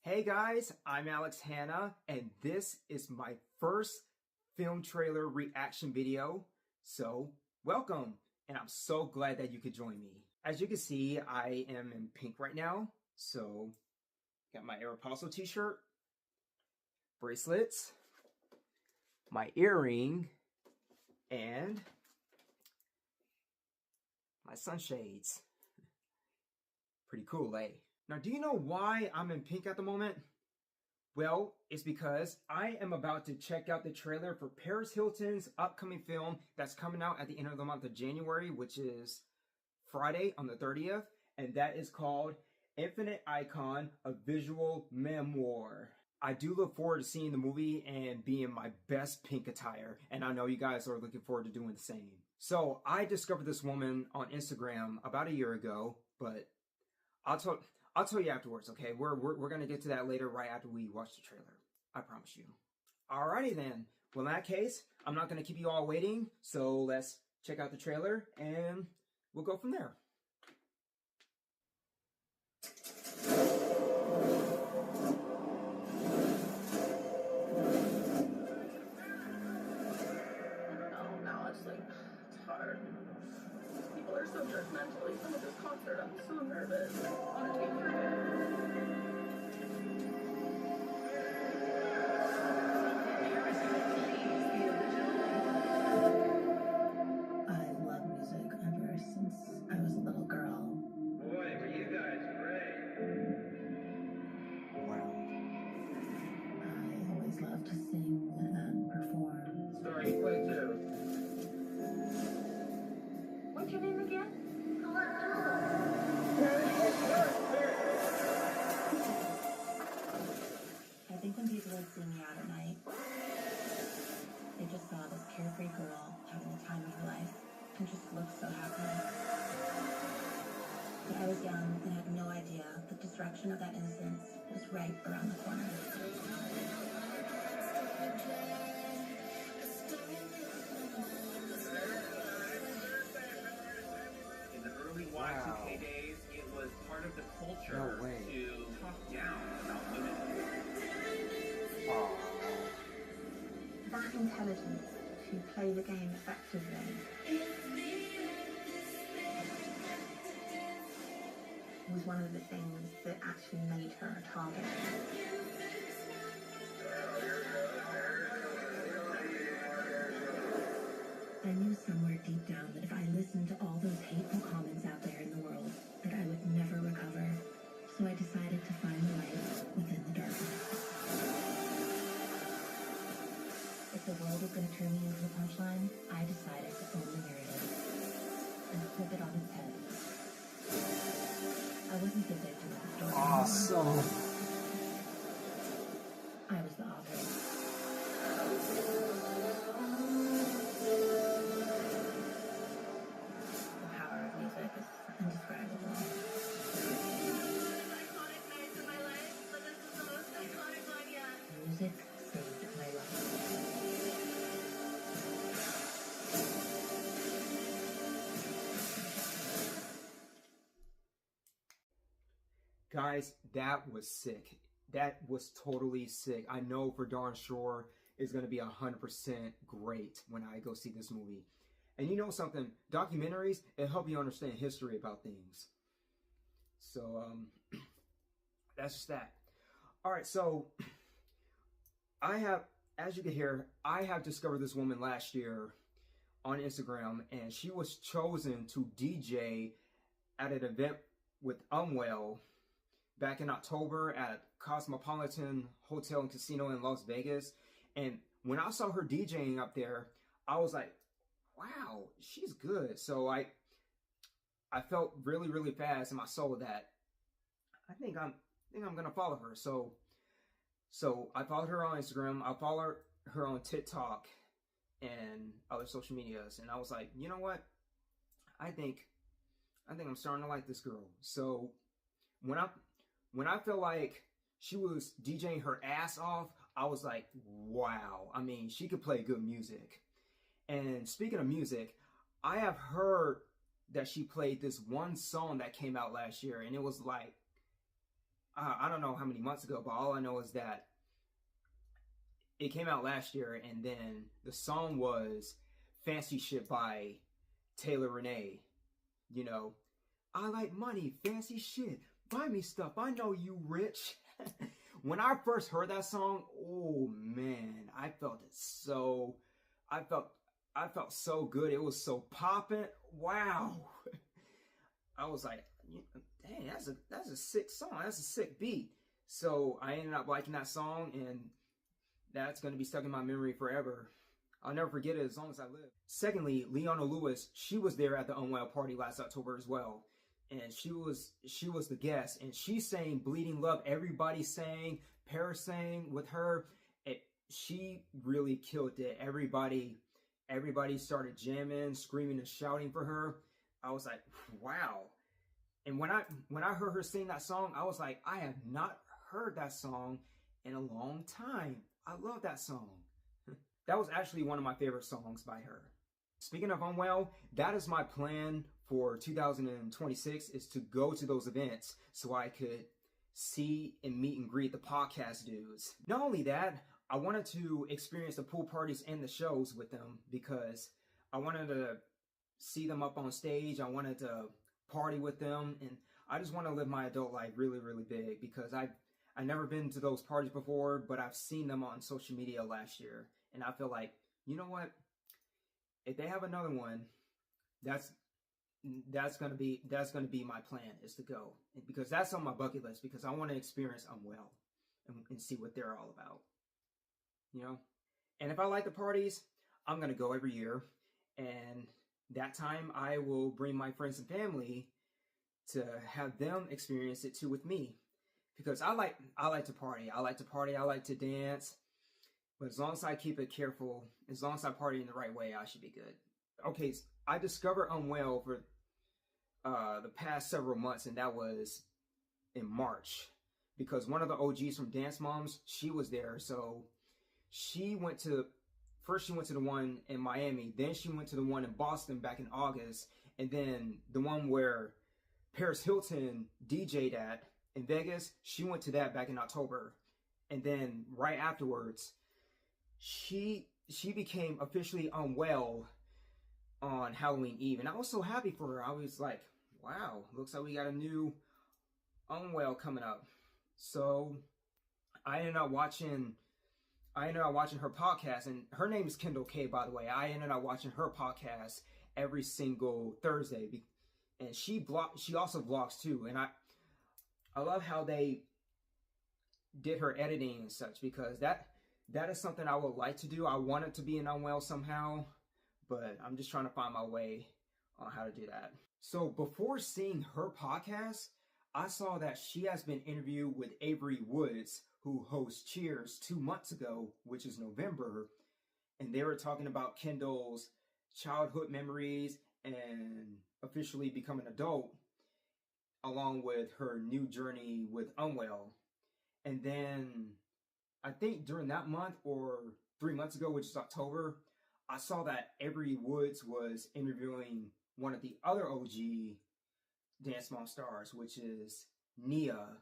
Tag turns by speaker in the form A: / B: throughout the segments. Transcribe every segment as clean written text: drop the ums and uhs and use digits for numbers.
A: Hey guys, I'm Alex Hanna, and this is my first film trailer reaction video. So, welcome, and I'm so glad that you could join me. As you can see, I am in pink right now. So, got my Aeropostale t-shirt, bracelets, my earring, and my sunshades. Pretty cool, eh? Now, do you know why I'm in pink at the moment? Well, it's because I am about to check out the trailer for Paris Hilton's upcoming film that's coming out at the end of the month of January, which is Friday on the 30th, and that is called Infinite Icon, a Visual Memoir. I do look forward to seeing the movie and being my best pink attire, and I know you guys are looking forward to doing the same. So, I discovered this woman on Instagram about a year ago, but I'll tell you afterwards, okay? We're gonna get to that later, right after we watch the trailer. I promise you. Alrighty then. Well, in that case, I'm not gonna keep you all waiting, so let's check out the trailer and we'll go from there.
B: It's hard. People are so judgmental. Even with this concert, I'm so nervous. I want it to be perfect. I love music ever since I was a little girl.
C: Boy, were you guys great.
A: Wow.
B: I always loved to sing and perform.
C: Sorry, you play too.
B: What's your name again? I think when people would see me out at night, they just saw this carefree girl having the time of her life and just looked so happy. But I was young and had no idea the destruction of that innocence was right around the corner.
C: In the early Y2K days, it was part of the culture to talk down about women.
B: That intelligence to play the game effectively was one of the things that actually made her a target. I knew somewhere deep down that if I listened to all those hateful comments out there in the world, that I would never recover. So I decided to find the light within the darkness. If the world was going to turn me into a punchline, I decided to own the narrative and flip it on its head. I wasn't the victim of the story.
A: Awesome.
B: I was the author. The power of music is indescribable. Iconic nights in my life, but this is the most iconic one yet. Music saved my life.
A: Guys, that was sick. That was totally sick. I know for darn sure it's going to be 100% great when I go see this movie. And you know something? Documentaries, it help you understand history about things. So, that's just that. All right, so as you can hear, I have discovered this woman last year on Instagram, and she was chosen to DJ at an event with Unwell back in October at Cosmopolitan Hotel and Casino in Las Vegas. And when I saw her DJing up there, I was like, wow, she's good. So I felt really, really fast in my soul that I think I'm gonna follow her. So I followed her on Instagram. I followed her on TikTok and other social medias. And I was like, you know what? I think I'm starting to like this girl. So when I feel like she was DJing her ass off, I was like, wow. I mean, she could play good music. And speaking of music, I have heard that she played this one song that came out last year, and it was like I don't know how many months ago, but all I know is that it came out last year, and then the song was Fancy Shit by Taylor Renee. You know, I like money, fancy shit, buy me stuff, I know you rich. When I first heard that song, oh man, I felt so good. It was so poppin'. Wow. I was like, dang, that's a sick song. That's a sick beat. So I ended up liking that song, and that's going to be stuck in my memory forever. I'll never forget it as long as I live. Secondly, Leona Lewis, she was there at the Unwell party last October as well. And she was the guest, and she sang Bleeding Love. Everybody sang, Paris sang with her. She really killed it. Everybody started jamming, screaming, and shouting for her. I was like, wow. And when I heard her sing that song, I was like, I have not heard that song in a long time. I love that song. That was actually one of my favorite songs by her. Speaking of Unwell, that is my plan for 2026, is to go to those events so I could see and meet and greet the podcast dudes. Not only that, I wanted to experience the pool parties and the shows with them because I wanted to see them up on stage. I wanted to party with them, and I just want to live my adult life really, really big because I've never been to those parties before, but I've seen them on social media last year, and I feel like, you know what? If they have another one, that's gonna be my plan, is to go, because that's on my bucket list, because I want to experience Unwell and see what they're all about, you know. And if I like the parties, I'm gonna go every year, and that time I will bring my friends and family to have them experience it too with me, because I like to party. I like to dance. But as long as I keep it careful, as long as I party in the right way, I should be good. Okay, so I discovered Unwell for the past several months, and that was in March, because one of the OGs from Dance Moms, she was there. So she went to the one in Miami, then she went to the one in Boston back in August, and then the one where Paris Hilton DJ'd at in Vegas, she went to that back in October. And then right afterwards, she became officially Unwell on Halloween Eve, and I was so happy for her. I was like, wow, looks like we got a new Unwell coming up. So I ended up watching her podcast, and her name is Kendall K, by the way. I ended up watching her podcast every single Thursday, and she also vlogs too, and I love how they did her editing and such, because that is something I would like to do. I want it to be an Unwell somehow, but I'm just trying to find my way on how to do that. So before seeing her podcast, I saw that she has been interviewed with Avery Woods, who hosts Cheers 2 months ago, which is November, and they were talking about Kendall's childhood memories and officially becoming an adult, along with her new journey with Unwell. And then I think during that month, or 3 months ago, which is October, I saw that Avery Woods was interviewing one of the other OG Dance Mom stars, which is Nia.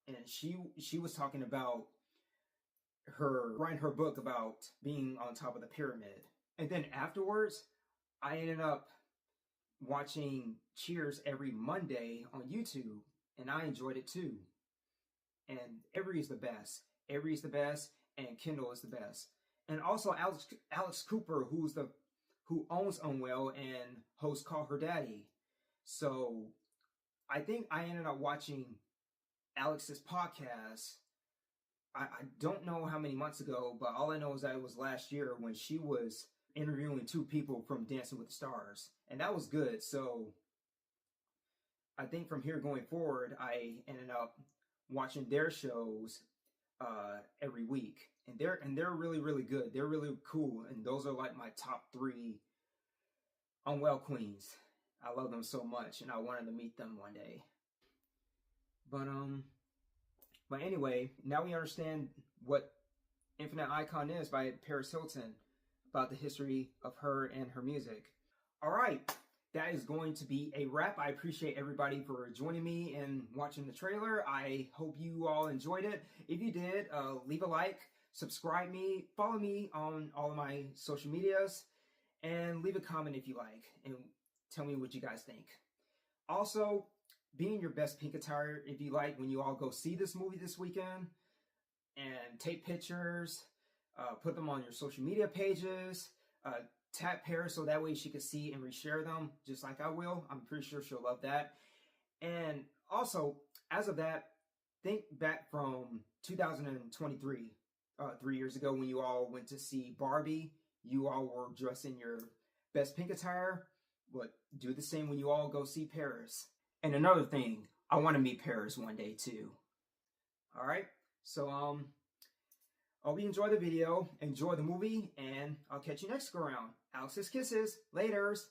A: And she was talking about her writing her book about being on top of the pyramid. And then afterwards, I ended up watching Cheers every Monday on YouTube, and I enjoyed it too. And Avery is the best. Avery is the best, and Kendall is the best. And also Alex Cooper, who owns Unwell and hosts Call Her Daddy. So I think I ended up watching Alex's podcast. I don't know how many months ago, but all I know is that it was last year when she was interviewing 2 people from Dancing with the Stars. And that was good. So I think from here going forward, I ended up watching their shows every week, and they're really, really good. They're really cool, and those are like my top 3 Unwell queens. I love them so much, and I wanted to meet them one day. But anyway, now we understand what Infinite Icon is by Paris Hilton, about the history of her and her music. All right, that is going to be a wrap. I appreciate everybody for joining me and watching the trailer. I hope you all enjoyed it. If you did, leave a like, subscribe me, follow me on all of my social medias, and leave a comment if you like, and tell me what you guys think. Also, be in your best pink attire if you like when you all go see this movie this weekend, and take pictures, put them on your social media pages, tag Paris so that way she can see and reshare them just like I will. I'm pretty sure she'll love that. And also, as of that, think back from 2023, 3 years ago when you all went to see Barbie. You all were dressed in your best pink attire, but do the same when you all go see Paris. And another thing, I want to meet Paris one day too. All right, so hope you enjoy the video, enjoy the movie, and I'll catch you next go around. Alex's kisses. Laters.